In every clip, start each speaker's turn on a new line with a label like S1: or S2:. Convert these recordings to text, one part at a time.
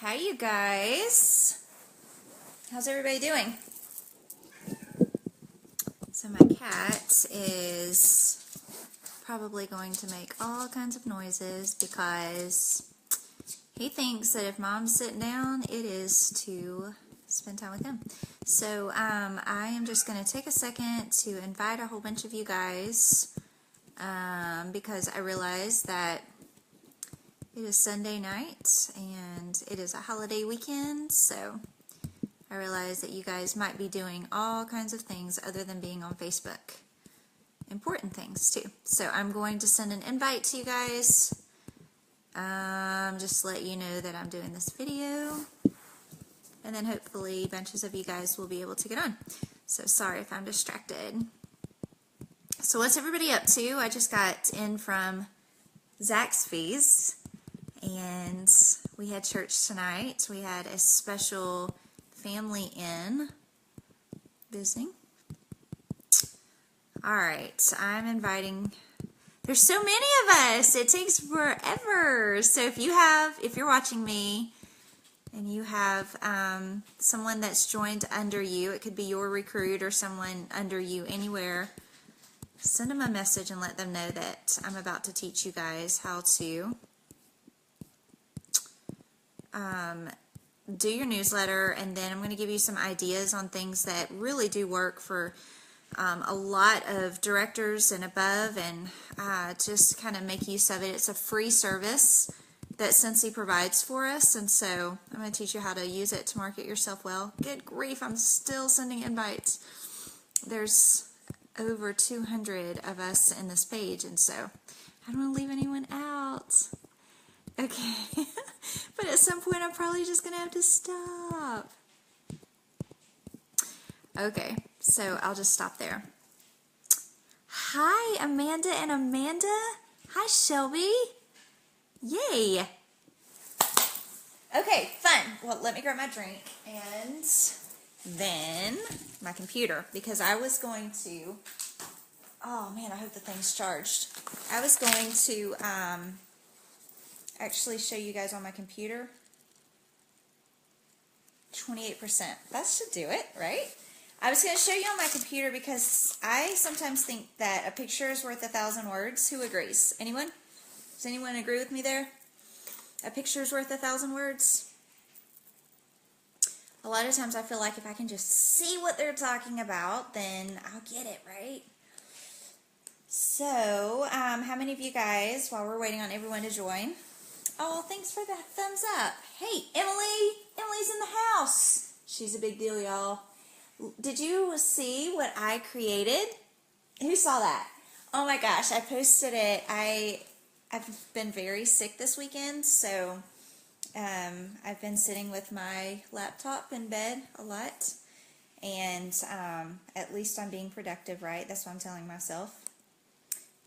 S1: Hi, you guys. How's everybody doing? So my cat is probably going to make all kinds of noises because he thinks that if Mom's sitting down, it is to spend time with him. So I am just going to take a second to invite a whole bunch of you guys because I realize that it is Sunday night and it is a holiday weekend, so I realize that you guys might be doing all kinds of things other than being on Facebook. Important things too. So I'm going to send an invite to you guys. Just to let you know that I'm doing this video. And then hopefully bunches of you guys will be able to get on. So sorry if I'm distracted. So what's everybody up to? I just got in from Zaxby's. And we had church tonight. We had a special family in visiting. Alright, I'm inviting, there's so many of us, it takes forever. So if you're watching me and you have someone that's joined under you, it could be your recruit or someone under you anywhere, send them a message and let them know that I'm about to teach you guys how to do your newsletter, and then I'm going to give you some ideas on things that really do work for a lot of directors and above, and just kind of make use of it. It's a free service that Scentsy provides for us, and so I'm going to teach you how to use it to market yourself well. Good grief, I'm still sending invites. There's over 200 of us in this page, and so I don't want to leave anyone out. Okay, but at some point I'm probably just going to have to stop. Okay, so I'll just stop there. Hi, Amanda and Amanda. Hi, Shelby. Yay. Okay, fun. Well, let me grab my drink and then my computer, because I was going to, oh man, I hope the thing's charged. I was going to, actually show you guys on my computer. 28%. That should do it, right? I was going to show you on my computer because I sometimes think that a picture is worth 1,000 words. Who agrees? Anyone? Does anyone agree with me there? A picture is worth 1,000 words? A lot of times I feel like if I can just see what they're talking about, then I'll get it, right? So, how many of you guys, while we're waiting on everyone to join, oh, thanks for the thumbs up. Hey, Emily. Emily's in the house. She's a big deal, y'all. Did you see what I created? Who saw that? Oh my gosh, I posted it. I've been very sick this weekend, so I've been sitting with my laptop in bed a lot. And at least I'm being productive, right? That's what I'm telling myself.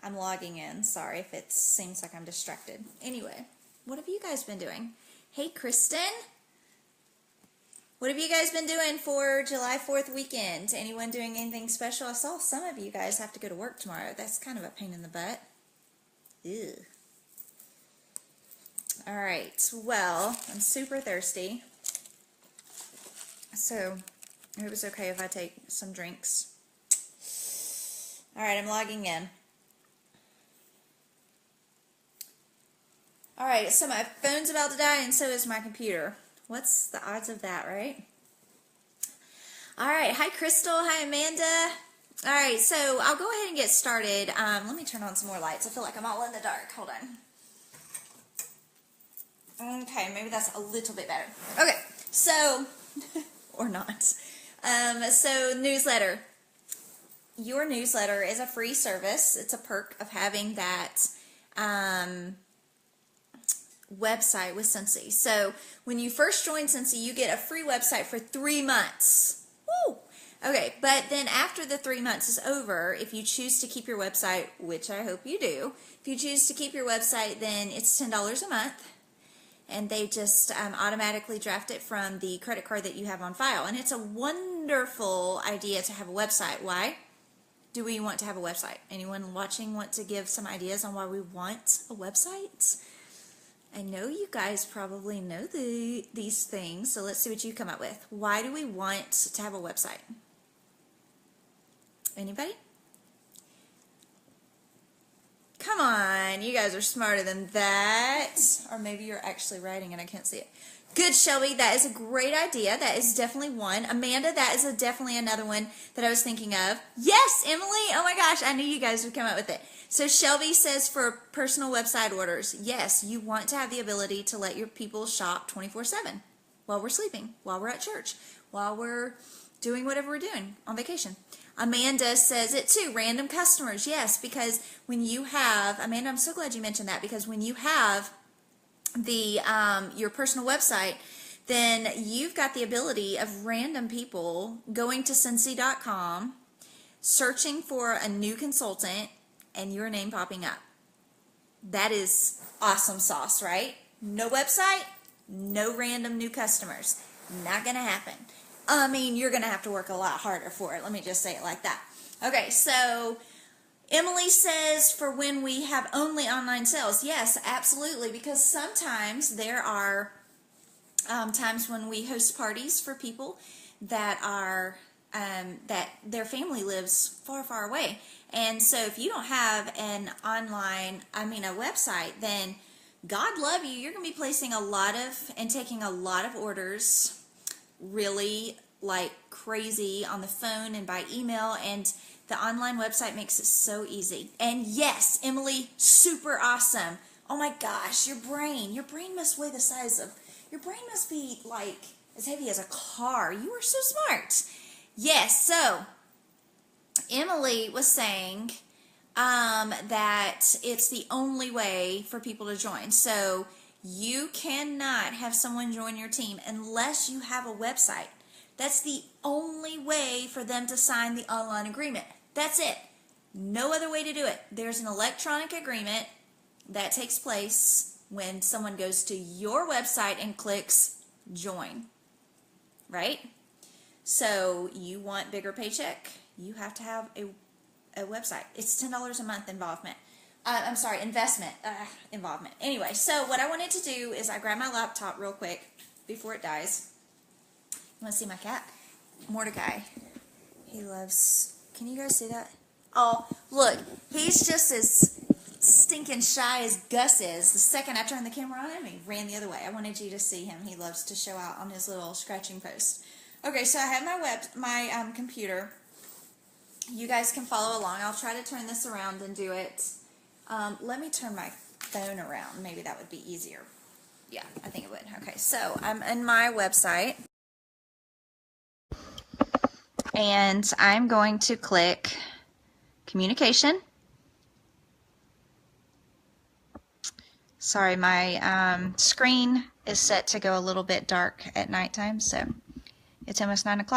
S1: I'm logging in. Sorry if it seems like I'm distracted. Anyway. What have you guys been doing? Hey, Kristen. What have you guys been doing for July 4th weekend? Anyone doing anything special? I saw some of you guys have to go to work tomorrow. That's kind of a pain in the butt. Ew. All right. Well, I'm super thirsty. So I hope it's okay if I take some drinks. All right, I'm logging in. Alright, so my phone's about to die and so is my computer. What's the odds of that, right? Alright, hi Crystal, hi Amanda. Alright, so I'll go ahead and get started. Let me turn on some more lights. I feel like I'm all in the dark. Hold on. Okay, maybe that's a little bit better. Okay, so, or not. So newsletter. Your newsletter is a free service. It's a perk of having that website with Scentsy. So when you first join Scentsy, you get a free website for 3 months. Woo! Okay, but then after the 3 months is over, if you choose to keep your website, which I hope you do, if you choose to keep your website, then it's $10 a month, and they just automatically draft it from the credit card that you have on file. And it's a wonderful idea to have a website. Why do we want to have a website? Anyone watching want to give some ideas on why we want a website? I know you guys probably know these things, so let's see what you come up with. Why do we want to have a website? Anybody? Come on, you guys are smarter than that. Or maybe you're actually writing and I can't see it. Good, Shelby. That is a great idea. That is definitely one. Amanda, that is definitely another one that I was thinking of. Yes, Emily. Oh my gosh, I knew you guys would come up with it. So Shelby says for personal website orders, yes, you want to have the ability to let your people shop 24/7 while we're sleeping, while we're at church, while we're doing whatever we're doing on vacation. Amanda says it too, random customers. Yes, because when you have, Amanda, I'm so glad you mentioned that, because when you have the your personal website, then you've got the ability of random people going to Scentsy.com, searching for a new consultant, and your name popping up. That is awesome sauce, right? No website, no random new customers. Not going to happen. I mean, you're going to have to work a lot harder for it. Let me just say it like that. Okay, so Emily says for when we have only online sales. Yes, absolutely, because sometimes there are times when we host parties for people that are that their family lives far, far away. And so if you don't have an online, a website, then God love you. You're going to be placing a lot of and taking a lot of orders really like crazy on the phone and by email, and the online website makes it so easy. And yes, Emily, super awesome. Oh my gosh, your brain must weigh the size of, your brain must be like as heavy as a car. You are so smart. Yes, so Emily was saying that it's the only way for people to join. So you cannot have someone join your team unless you have a website. That's the only way for them to sign the online agreement. That's it. No other way to do it. There's an electronic agreement that takes place when someone goes to your website and clicks join, right? So you want bigger paycheck, you have to have a website. It's $10 a month investment. Involvement. Anyway, so what I wanted to do is I grabbed my laptop real quick before it dies. You want to see my cat? Mordecai. He loves, can you guys see that? Oh, look, he's just as stinking shy as Gus is. The second I turned the camera on him, he ran the other way. I wanted you to see him. He loves to show out on his little scratching post. Okay, so I have my computer. You guys can follow along. I'll try to turn this around and do it. Let me turn my phone around. Maybe that would be easier. Yeah, I think it would. Okay, so I'm in my website. And I'm going to click communication. Sorry, my screen is set to go a little bit dark at nighttime, so it's almost 9 o'clock.